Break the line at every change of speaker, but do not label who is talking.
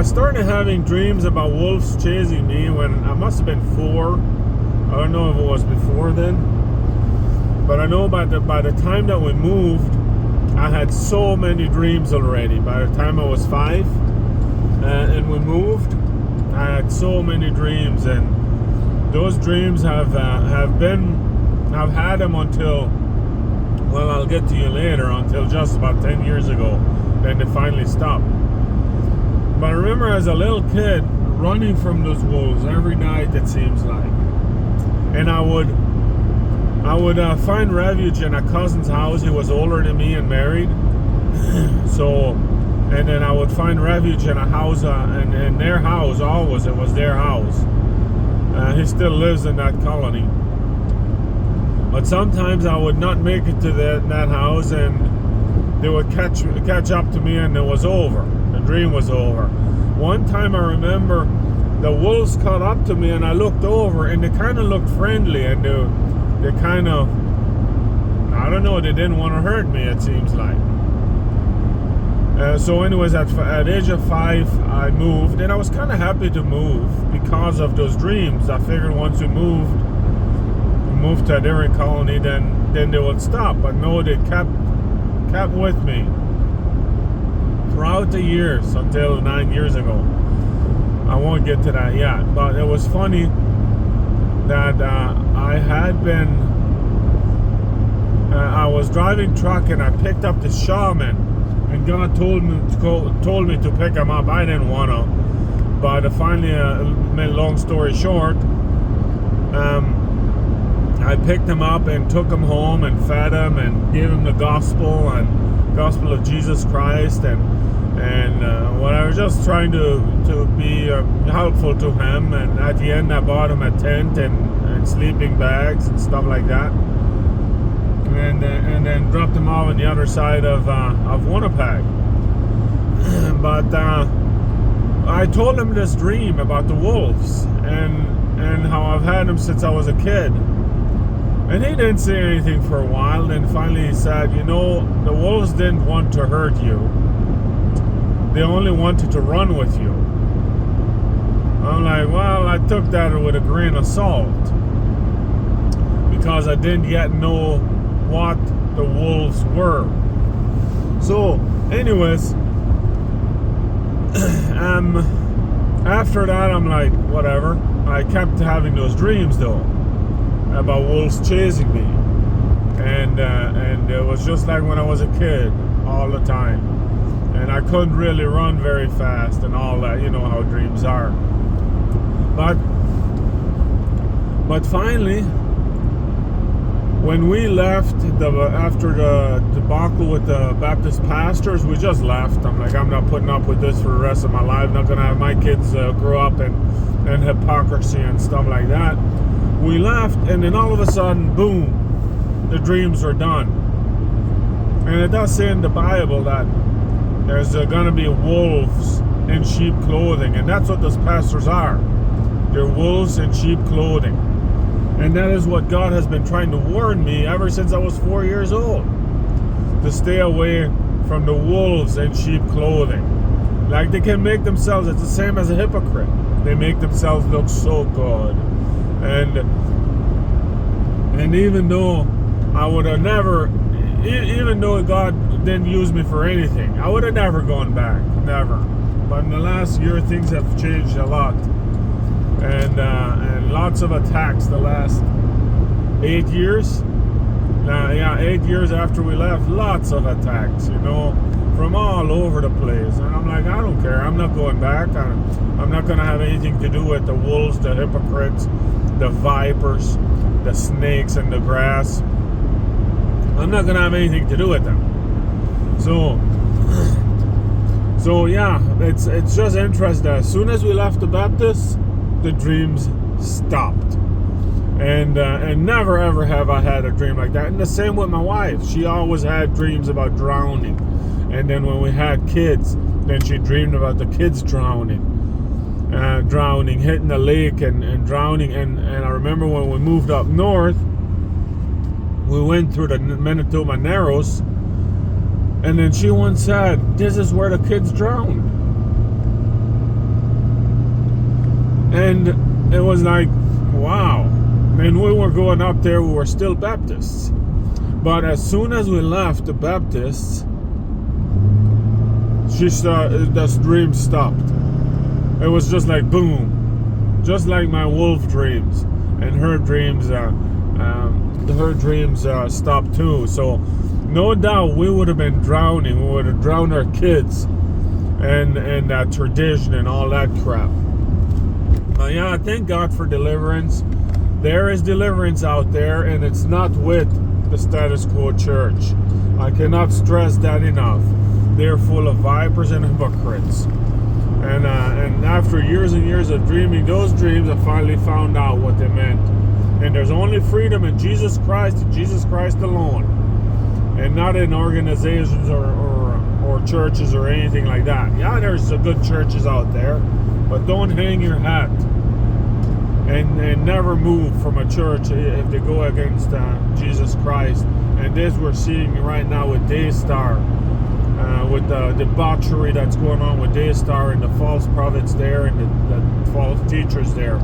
I started having dreams about wolves chasing me when I must have been 4. I don't know if it was before then, but I know by the time that we moved, I had so many dreams already. By the time I was 5 and we moved, I had so many dreams, and those dreams have been, I've had them until, well, I'll get to you later, until just about 10 years ago. Then they finally stopped. But I remember as a little kid running from those wolves every night, it seems like. And I would find refuge in a cousin's house. He was older than me and married. So, and then I would find refuge in a house, in their house always. It was their house. He still lives in that colony. But sometimes I would not make it to that house, and they would catch up to me, and it was over. The dream was over. One time I remember the wolves caught up to me, and I looked over, and they kind of looked friendly, and they kind of, I don't know, they didn't want to hurt me, it seems like. So anyways, at age of 5, I moved, and I was kind of happy to move because of those dreams. I figured once we moved to a different colony, then they would stop. But no, they kept with me throughout the years until 9 years ago. I won't get to that yet, but it was funny that I was driving truck, and I picked up the shaman, and God told me to pick him up. I didn't want to, but finally, made a long story short, I picked him up and took him home and fed him and gave him the gospel of Jesus Christ, and when I was just trying to be helpful to him. And at the end, I bought him a tent and sleeping bags and stuff like that, and then dropped him off on the other side of Winnipeg. But I told him this dream about the wolves and how I've had them since I was a kid. And he didn't say anything for a while. Then finally he said, the wolves didn't want to hurt you. They only wanted to run with you. I'm like, well, I took that with a grain of salt, because I didn't yet know what the wolves were. So, anyways, after that, I'm like, whatever. I kept having those dreams though, about wolves chasing me, and it was just like when I was a kid, all the time, and I couldn't really run very fast and all that. You know how dreams are. But finally, when we left after the debacle with the Baptist pastors, we just left. I'm like, I'm not putting up with this for the rest of my life. I'm not gonna have my kids grow up in hypocrisy and stuff like that. We left, and then all of a sudden, boom, the dreams are done. And it does say in the Bible that there's gonna be wolves in sheep clothing, and that's what those pastors are. They're wolves in sheep clothing. And that is what God has been trying to warn me ever since I was 4 years old. To stay away from the wolves in sheep clothing. Like, they can make themselves, it's the same as a hypocrite. They make themselves look so good. And even though I would have never, even though God didn't use me for anything, I would have never gone back. Never. But in the last year, things have changed a lot. And lots of attacks the last 8 years. 8 years after we left, lots of attacks, from all over the place. And I'm like, I don't care. I'm not going back. I'm not going to have anything to do with the wolves, the hypocrites, the vipers, the snakes in the grass. I'm not going to have anything to do with them. So yeah, it's just interesting. As soon as we left the Baptist, the dreams stopped, and never ever have I had a dream like that. And the same with my wife. She always had dreams about drowning, and then when we had kids, then she dreamed about the kids drowning, hitting the lake and drowning. And I remember when we moved up north, we went through the Manitoba Narrows, and then she once said, "This is where the kids drowned." And it was like, wow. And we were going up there, we were still Baptists. But as soon as we left the Baptists, the dream stopped. It was just like boom, just like my wolf dreams, and her dreams stopped too. So no doubt we would have been drowning. We would have drowned our kids, and that tradition and all that crap. But yeah, thank God for deliverance. There is deliverance out there, and it's not with the status quo church. I cannot stress that enough. They're full of vipers and hypocrites. And after years and years of dreaming those dreams, I finally found out what they meant. And there's only freedom in Jesus Christ and Jesus Christ alone, and not in organizations or churches or anything like that. Yeah, there's good churches out there, but don't hang your hat and never move from a church if they go against Jesus Christ. And this we're seeing right now with Daystar, with the debauchery that's going on with Daystar and the false prophets there and the false teachers there.